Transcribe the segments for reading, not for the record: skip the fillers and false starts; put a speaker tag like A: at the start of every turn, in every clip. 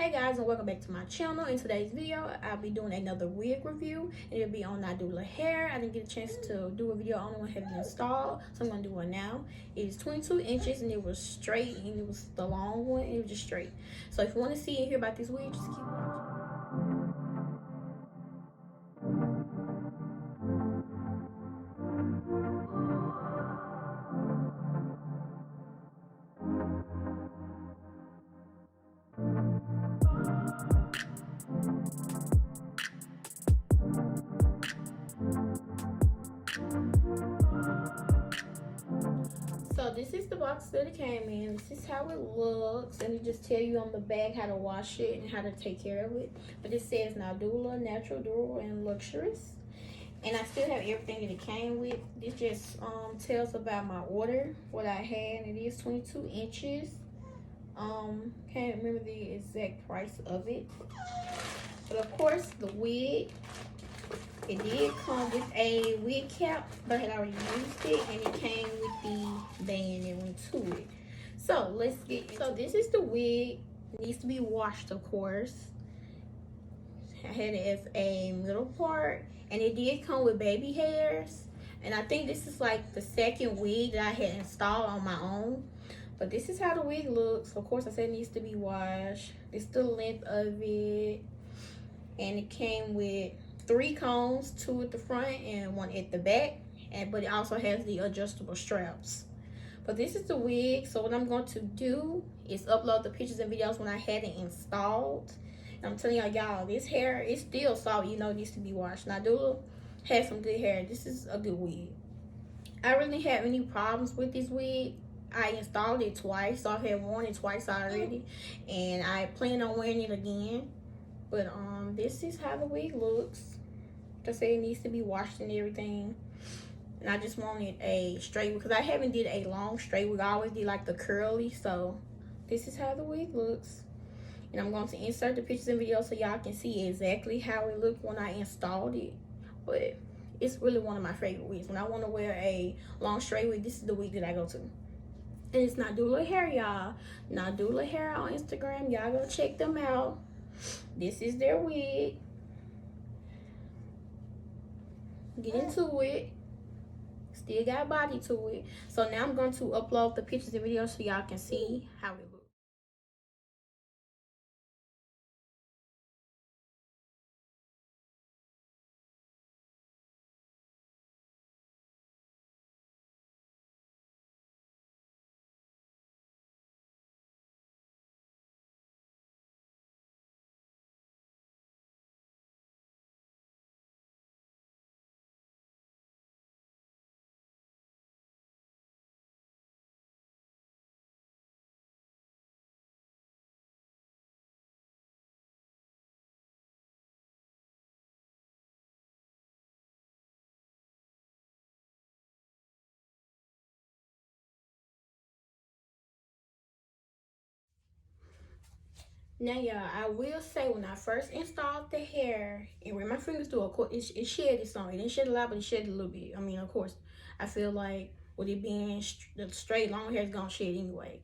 A: Hey guys, and welcome back to my channel. In today's video, I'll be doing another wig review, and it'll be on Nadula hair. I didn't get a chance to do a video on one having installed, so I'm gonna do one now. It is 22 inches, and it was straight, and it was the long one, and it was just straight. So if you want to see and hear about this wig, just keep watching. So this is the box that it came in. This is how it looks, and it just tell you on the back how to wash it and how to take care of it. But it says Nadula, natural, durable, and luxurious. And I still have everything that it came with. This just tells about my order, what I had, and it is 22 inches. Can't remember the exact price of it. But of course, the wig, it did come with a wig cap, but I had already used it, and it came with the band that went to it. So let's get into it. So this is the wig. It needs to be washed, of course. I had it as a middle part, and it did come with baby hairs. And I think this is like the second wig that I had installed on my own. But this is how the wig looks. Of course, I said it needs to be washed. This is the length of it. And it came with 3 combs, 2 at the front and 1 at the back. But it also has the adjustable straps. But this is the wig. So what I'm going to do is upload the pictures and videos when I had it installed. And I'm telling y'all, this hair is still soft. You know, it needs to be washed. Nadula has some good hair. This is a good wig. I really didn't have any problems with this wig. I installed it twice, so I've had worn it twice already, and I plan on wearing it again. But this is how the wig looks. Like I say, it needs to be washed and everything. And I just wanted a straight wig because I haven't did a long straight wig. I always did like the curly. So this is how the wig looks. And I'm going to insert the pictures and videos so y'all can see exactly how it looked when I installed it. But it's really one of my favorite wigs. When I want to wear a long straight wig, this is the wig that I go to. And it's Nadula hair, y'all. Nadula hair on Instagram. Y'all go check them out. This is their wig. Get into it. Still got body to it. So now I'm going to upload the pictures and videos so y'all can see how it looks. Now, y'all, I will say when I first installed the hair and ran my fingers through, of course, it shedded some. It didn't shed a lot, but it shed a little bit. I mean, of course, I feel like with it being the straight long hair is gonna shed anyway.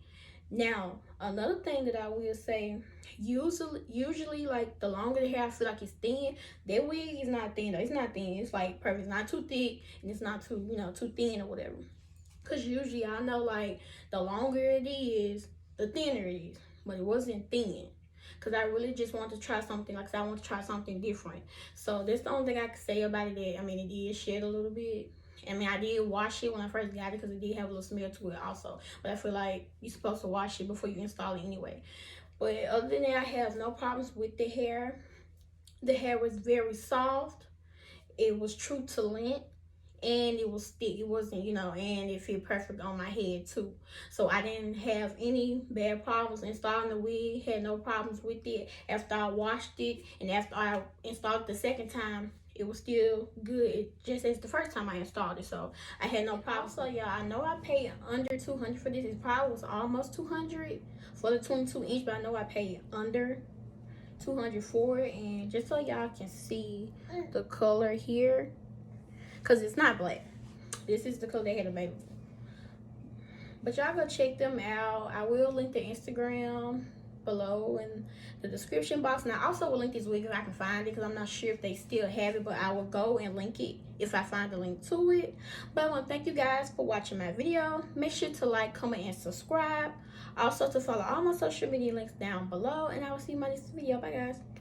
A: Now, another thing that I will say, usually like the longer the hair, I feel like it's thin. That wig is not thin though. It's not thin. It's like perfect. It's not too thick and it's not too, too thin or whatever. Cause usually I know like the longer it is, the thinner it is. But it wasn't thin. Because I really just want to try something. Like I want to try something different. So that's the only thing I can say about it. That, I mean, it did shed a little bit. I mean, I did wash it when I first got it because it did have a little smell to it also. But I feel like you're supposed to wash it before you install it anyway. But other than that, I have no problems with the hair. The hair was very soft. It was true to length. And it was thick. It wasn't, and it fit perfect on my head too. So I didn't have any bad problems installing the wig. Had no problems with it after I washed it, and after I installed it the second time, it was still good, just as the first time I installed it. So I had no problem. So y'all, I know I paid under $200 for this. It probably was almost $200 for the 22 inch, but I know I paid under $200 for it. And just so y'all can see the color here, because it's not black. This is the color they had available. But y'all go check them out. I will link the Instagram below in the description box. And I also will link this wig if I can find it, because I'm not sure if they still have it, but I will go and link it if I find the link to it. But I want to thank you guys for watching my video. Make sure to like, comment, and subscribe. Also to follow all my social media links down below, and I will see you in my next video. Bye guys.